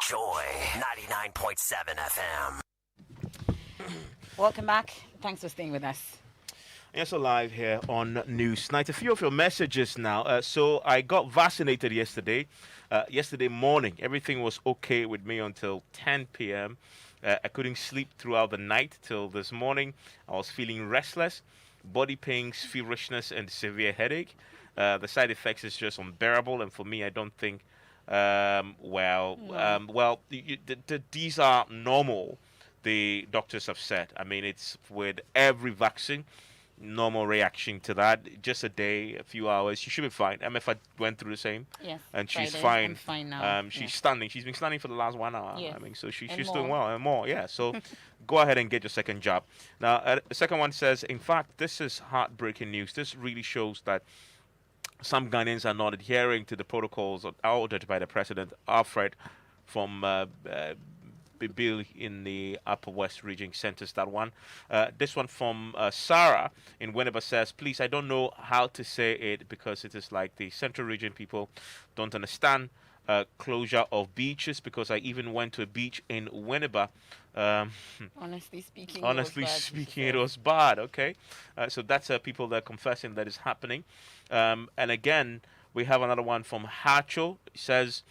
S18: Joy 99.7 FM.
S2: Welcome back. Thanks for staying with us.
S6: Yes, live here on Newsnight. A few of your messages now. So I got vaccinated yesterday. Yesterday morning, everything was okay with me until 10 p.m. I couldn't sleep throughout the night till this morning. I was feeling restless, body pains, feverishness, and severe headache. The side effects is just unbearable, and for me, I don't think. These are normal. The doctors have said. I mean, it's with every vaccine. Normal reaction to that. Just a day, a few hours, you should be fine. Emefa went through the same.
S2: Yes.
S6: And she's
S2: Friday,
S6: fine.
S2: I'm fine now.
S6: She's standing. She's been standing for the last 1 hour.
S2: Yes.
S6: I mean, so she's
S2: And
S6: doing
S2: more.
S6: well and more. Yeah. So go ahead and get your second jab. Now, the second one says, in fact, this is heartbreaking news. This really shows that some Ghanaians are not adhering to the protocols ordered by the president, Alfred, from Bill in the Upper West region centers that one. This one from Sarah in Winneba says, please, I don't know how to say it because it is like the central region people don't understand closure of beaches because I even went to a beach in Winneba.
S2: Honestly speaking,
S6: it was bad. Okay. So that's people that are confessing that is happening. And again, we have another one from Hacho. It says,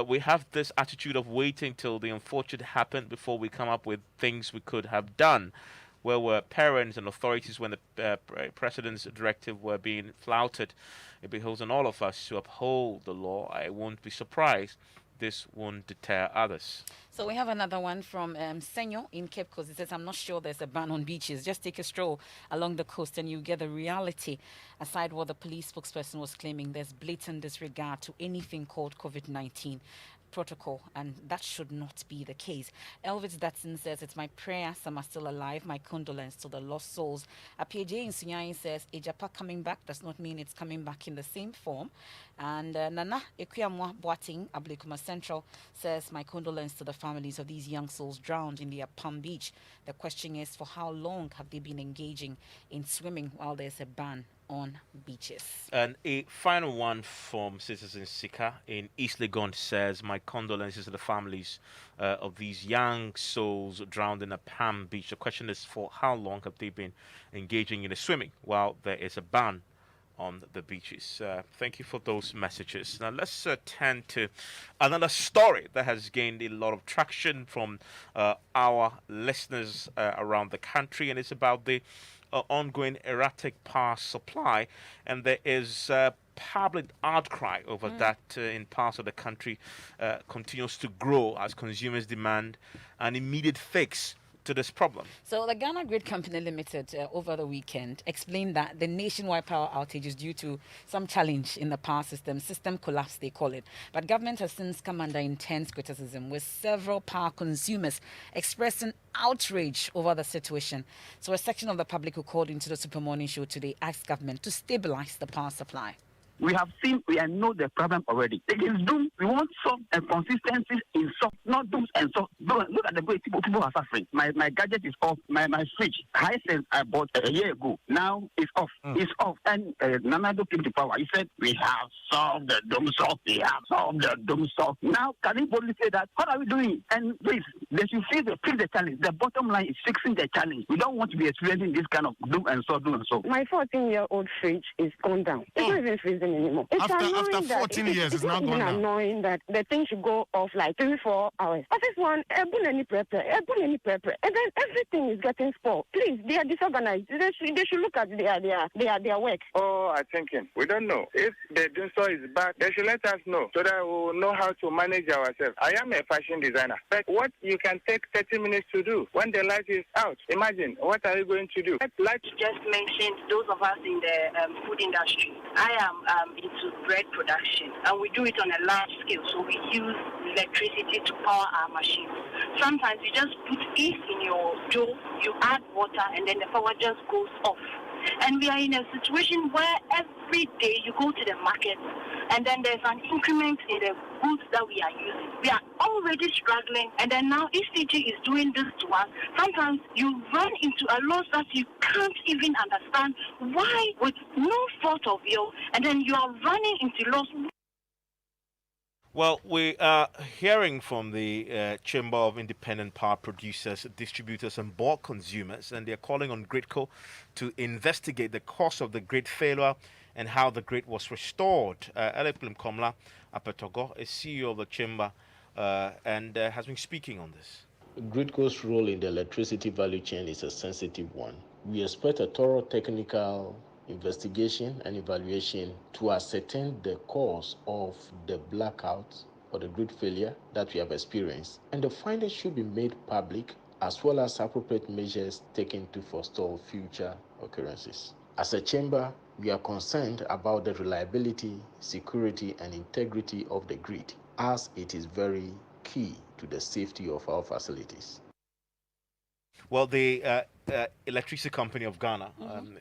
S6: we have this attitude of waiting till the unfortunate happened before we come up with things we could have done. Where were parents and authorities when the president's directive were being flouted? It behoves on all of us to uphold the law. I won't be surprised this won't deter others.
S2: So we have another one from Senyo in Cape Coast. It says, I'm not sure there's a ban on beaches. Just take a stroll along the coast and you get the reality. Aside what the police spokesperson was claiming, there's blatant disregard to anything called COVID-19 protocol, and that should not be the case. Elvis Datson says, it's my prayer some are still alive. My condolence to the lost souls. Apj in Sunyayi says, Ejapa coming back does not mean it's coming back in the same form. And Nana Ekwiyamwa Boating, Ablikuma Central, says, my condolence to the families of these young souls drowned in the Palm Beach. The question is, for how long have they been engaging in swimming while there's a ban on beaches?
S6: And a final one from Citizen Sika in East Legon says, my condolences to the families of these young souls drowned in a Palm Beach. The question is, for how long have they been engaging in the swimming while there is a ban on the beaches? Thank you for those messages. Now let's turn to another story that has gained a lot of traction from our listeners around the country, and it's about the ongoing erratic power supply, and there is public outcry over that in parts of the country continues to grow as consumers demand an immediate fix to this problem.
S2: So the Ghana Grid Company Limited over the weekend explained that the nationwide power outage is due to some challenge in the power system collapse they call it. But government has since come under intense criticism, with several power consumers expressing outrage over the situation. So a section of the public who called into the Super Morning Show today asked government to stabilize the power supply.
S1: We have seen, we know the problem already. It is doom. We want some consistency in soft, not dooms and soft. Look at the way people are suffering. My gadget is off. My fridge, Hisense I bought a year ago, now it's off. It's off. And Nanado came to power. He said, we have solved the doom soft. We have solved the doom soft. Now, can you boldly say that? What are we doing? And please, they should fix the challenge. The bottom line is fixing the challenge. We don't want to be experiencing this kind of doom and soft.
S4: My 14-year-old fridge is gone down. It's not even freezing anymore. It's
S23: after 14 years, it's now gone down.
S4: It's annoying that the thing should go off like 3-4 hours. Office one, and then everything is getting spoiled. Please, they are disorganized. They should look at their work.
S24: Oh, I'm thinking. We don't know. If the doom so is bad, they should let us know so that we will know how to manage ourselves. I am a fashion designer, but what you can take 30 minutes to do when the light is out, imagine, what are you going to do?
S25: Like you just mentioned, those of us in the food industry, I am into bread production, and we do it on a large scale, so we use electricity to power our machines. Sometimes you just put yeast in your dough, you add water, and then the power just goes off. And we are in a situation where every day you go to the market and then there's an increment in the goods that we are using. We are already struggling, and then now ECG is doing this to us. Sometimes you run into a loss that you can't even understand why, with no fault of yours, and then you are running into loss.
S6: Well, we are hearing from the Chamber of Independent Power Producers, Distributors and Bulk Consumers, and they're calling on Gridco to investigate the cause of the grid failure and how the grid was restored. Eleplim Komla Apetogo is CEO of the Chamber and has been speaking on this.
S26: Gridco's role in the electricity value chain is a sensitive one. We expect a thorough technical investigation and evaluation to ascertain the cause of the blackout or the grid failure that we have experienced, and the findings should be made public as well as appropriate measures taken to forestall future occurrences. As a chamber, we are concerned about the reliability, security, and integrity of the grid, as it is very key to the safety of our facilities.
S6: Well, the Electricity Company of Ghana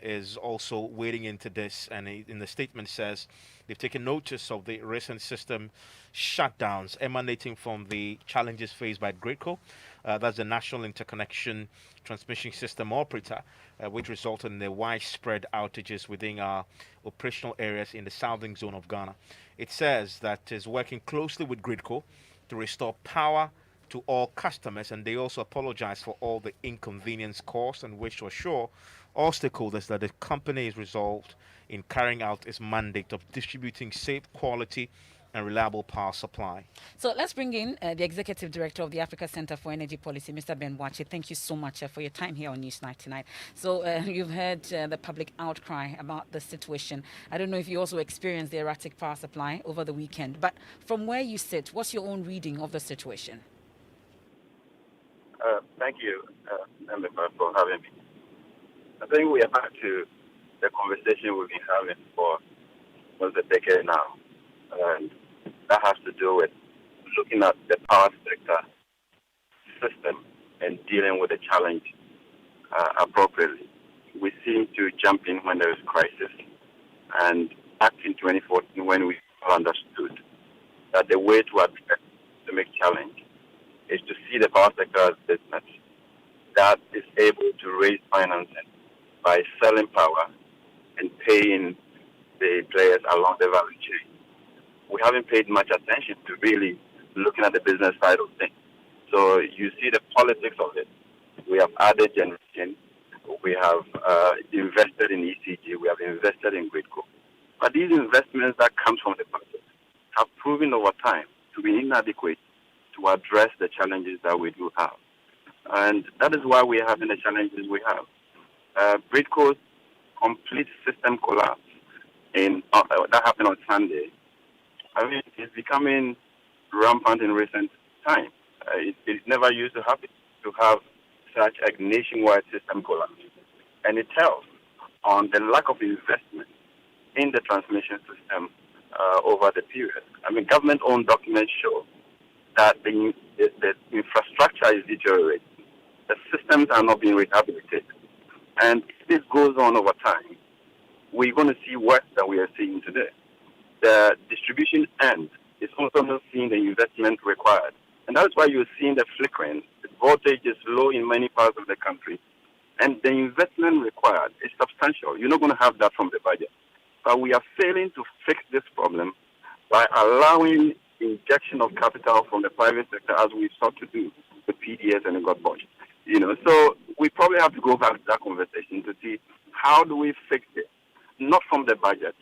S6: is also wading into this, and in the statement says they've taken notice of the recent system shutdowns emanating from the challenges faced by Gridco, that's the National Interconnection Transmission System Operator, which resulted in the widespread outages within our operational areas in the southern zone of Ghana. It says that it is working closely with Gridco to restore power to all customers, and they also apologize for all the inconvenience caused and wish to assure all stakeholders that the company is resolved in carrying out its mandate of distributing safe, quality and reliable power supply.
S2: So let's bring in the Executive Director of the Africa Center for Energy Policy, Mr. Ben Wache. Thank you so much for your time here on Newsnight tonight. So you've heard the public outcry about the situation. I don't know if you also experienced the erratic power supply over the weekend, but from where you sit, what's your own reading of the situation?
S27: Thank you, Emefa, for having me. I think we are back to the conversation we've been having for almost a decade now, and that has to do with looking at the power sector system and dealing with the challenge appropriately. We seem to jump in when there is crisis, and back in 2014 when we understood that the way to address the big challenge is to see the power sector as business that is able to raise financing by selling power and paying the players along the value chain. We haven't paid much attention to really looking at the business side of things. So you see the politics of it. We have added generation. We have invested in ECG. We have invested in Gridco. But these investments that come from the public have proven over time to be inadequate to address the challenges that we do have. And that is why we are having the challenges we have. Gridco's complete system collapse that happened on Sunday. I mean, it's becoming rampant in recent times. It never used to happen, to have such a nationwide system collapse. And it tells on the lack of investment in the transmission system over the period. I mean, government-owned documents show that the infrastructure is deteriorating. The systems are not being rehabilitated. And if this goes on over time, we're going to see worse than we are seeing today. The distribution end is also not seeing the investment required. And that's why you're seeing the flickering. The voltage is low in many parts of the country. And the investment required is substantial. You're not going to have that from the budget. But we are failing to fix this problem by allowing injection of capital from the private sector, as we sought to do with PDS and it got botched. So we probably have to go back to that conversation to see how do we fix it, not from the budget,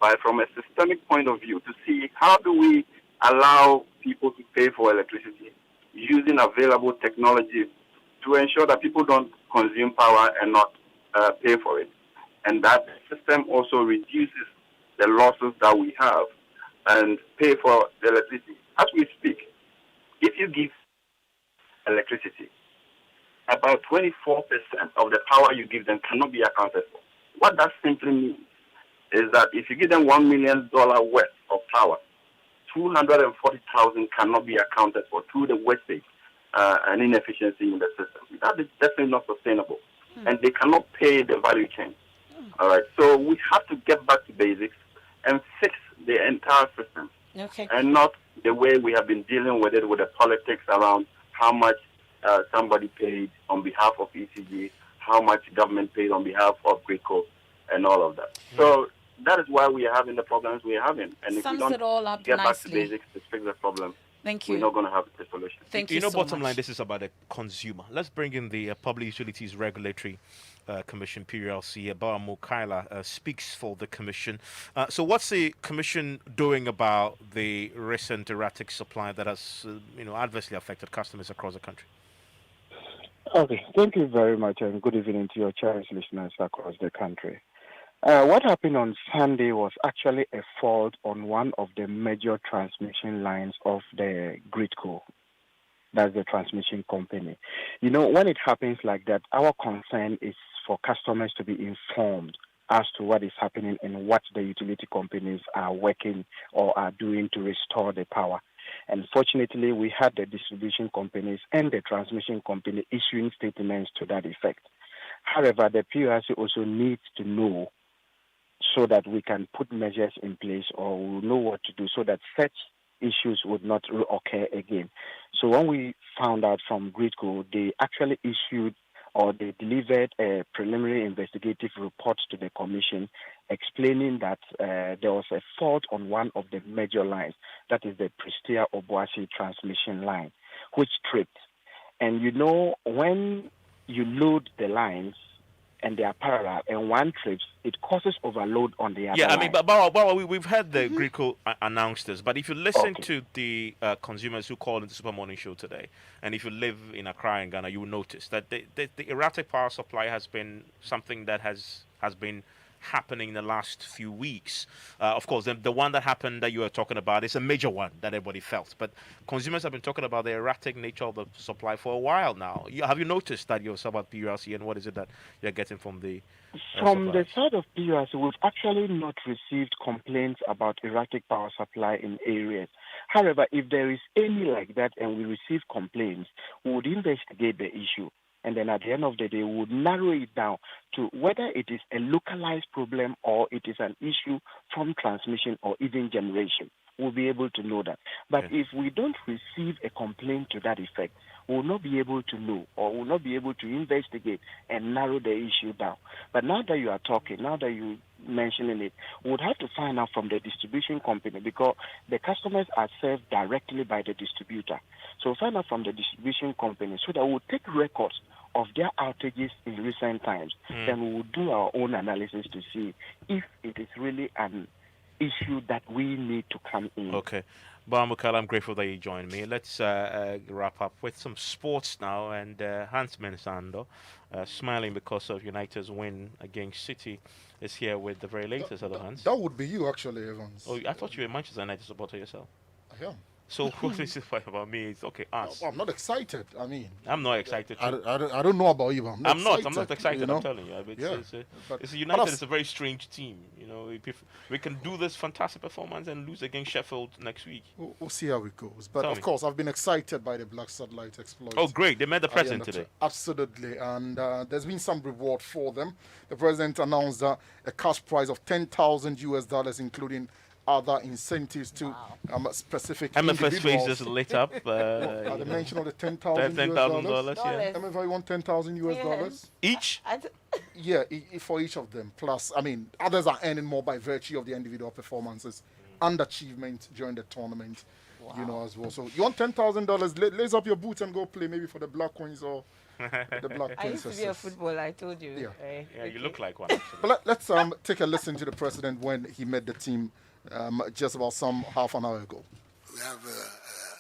S27: but from a systemic point of view, to see how do we allow people to pay for electricity using available technology to ensure that people don't consume power and not pay for it. And that system also reduces the losses that we have and pay for the electricity. As we speak, if you give electricity, about 24% of the power you give them cannot be accounted for. What that simply means is that if you give them $1 million worth of power, 240,000 cannot be accounted for through the wastage and inefficiency in the system. That is definitely not sustainable. And they cannot pay the value chain. All right. So we have to get back to basics and fix the entire system.
S2: Okay.
S27: And not the way we have been dealing with it, with the politics around how much somebody paid on behalf of ECG, how much government paid on behalf of GRICO, and all of that. So that is why we are having the problems we are having. And if we don't
S2: it all up
S27: get back to
S2: nicely.
S27: basics to fix the problem,
S2: Thank you.
S27: we're not going to have the solution.
S2: Thank you so
S6: bottom
S2: much.
S6: line, this is about the consumer. Let's bring in the Public Utilities Regulatory Commission, PULC. Apawu Kaila speaks for the commission. So what's the commission doing about the recent erratic supply that has adversely affected customers across the country?
S5: Okay, thank you very much, and good evening to your cherished listeners across the country. What happened on Sunday was actually a fault on one of the major transmission lines of the GRIDCO. That's the transmission company. When it happens like that, our concern is for customers to be informed as to what is happening and what the utility companies are working or are doing to restore the power. And fortunately, we had the distribution companies and the transmission company issuing statements to that effect. However, the PURC also needs to know so that we can put measures in place or we'll know what to do so that such issues would not occur again. So when we found out from GRIDCO, they actually issued or they delivered a preliminary investigative report to the commission explaining that there was a fault on one of the major lines, that is the Prestea-Obuasi transmission line, which tripped. And when you load the lines and they are parallel and one trips, it causes overload on the other line.
S6: Yeah, I mean, but we've heard the GRICO announce this, but if you listen to the consumers who called into Super Morning Show today, and if you live in Accra and Ghana, you will notice that the erratic power supply has been something that has been happening in the last few weeks. Of course, the one that happened that you were talking about is a major one that everybody felt. But consumers have been talking about the erratic nature of the supply for a while now. Have you noticed that yourself at PURC, and what is it that you're getting from the
S5: From the side of PURC, we've actually not received complaints about erratic power supply in areas. However, if there is any like that and we receive complaints, we would investigate the issue. And then at the end of the day, we would narrow it down to whether it is a localized problem or it is an issue from transmission or even generation. We'll be able to know that. But if we don't receive a complaint to that effect, we'll not be able to know or we'll not be able to investigate and narrow the issue down. But now that you are talking, now that you're mentioning it, we would have to find out from the distribution company because the customers are served directly by the distributor. So find out from the distribution company so that we'll take records of their outages in recent times. Then we will do our own analysis to see if it is really an issue that we need to come in.
S6: Okay. Apawu Kaila, I'm grateful that you joined me. Let's wrap up with some sports now. And Hans Mensah, smiling because of United's win against City, is here with the very latest. Hans.
S7: That would be you, actually, Evans.
S6: Oh, I thought you were a Manchester United supporter yourself.
S7: I am.
S6: So what is it about me? It's okay, us.
S23: I'm not excited. I mean,
S6: I'm not excited.
S23: I don't know about you, but I'm not
S6: excited.
S23: You know?
S6: I'm telling you.
S23: But
S6: It's United is a very strange team. You know, we can do this fantastic performance and lose against Sheffield next week.
S23: We'll see how it goes. But of course, I've been excited by the Black Satellite exploit.
S6: Oh, great! They met the president today.
S23: Absolutely, and there's been some reward for them. The president announced a cash prize of $10,000 including other incentives to specific
S6: Emefa's face just lit up.
S23: The mention of the $10,000.
S6: Yeah.
S23: Emefa won $10,000
S6: each.
S23: Yeah, for each of them. Plus, I mean, others are earning more by virtue of the individual performances and achievement during the tournament. Wow. You know, as well. So you want $10,000? Lace up your boots and go play maybe for the Black Queens or the Black Princesses.
S2: I used to be a footballer, I told you.
S23: Yeah,
S6: yeah, you look like one. Actually.
S23: But let's take a listen to the president when he met the team just about half an hour ago.
S12: We have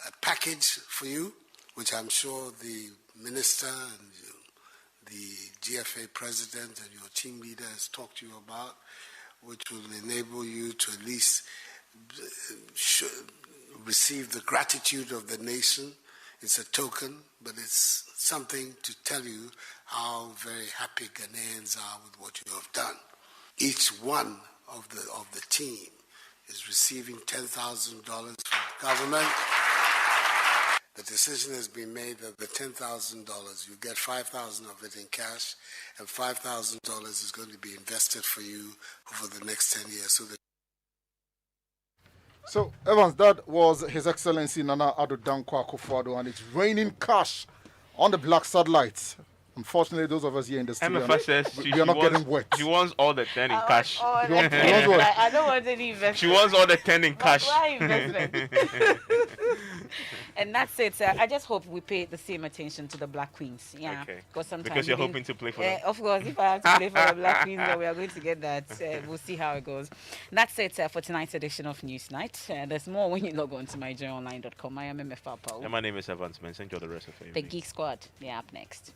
S12: a package for you, which I'm sure the minister and the GFA president and your team leader has talked to you about, which will enable you to at least receive the gratitude of the nation. It's a token, but it's something to tell you how very happy Ghanaians are with what you have done. Each one of the team is receiving $10,000 from the government. The decision has been made that the $10,000, you get $5,000 of it in cash, and $5,000 is going to be invested for you over the next 10 years.
S23: So, Evans, that was His Excellency Nana Addo Dankwa Akufo-Addo, and it's raining cash on the Black Satellites. Unfortunately, those of us here in the studio,
S6: Emefa says
S23: we are not getting wet.
S6: She wants all the 10 in cash.
S2: I don't want any investment.
S6: She wants all the 10 in cash.
S2: Why investment? And that's it. I just hope we pay the same attention to the Black Queens. Yeah.
S6: Okay.
S2: Because
S6: you're hoping to play for them.
S2: Of course, if I have to play for the Black Queens, we are going to get that. We'll see how it goes. That's it for tonight's edition of Newsnight. There's more when you log on to myjoyonline.com. I am Emefa Apawu.
S6: And my name is Evans Mensah. Enjoy the rest of it.
S2: The Geek Squad. They're up next.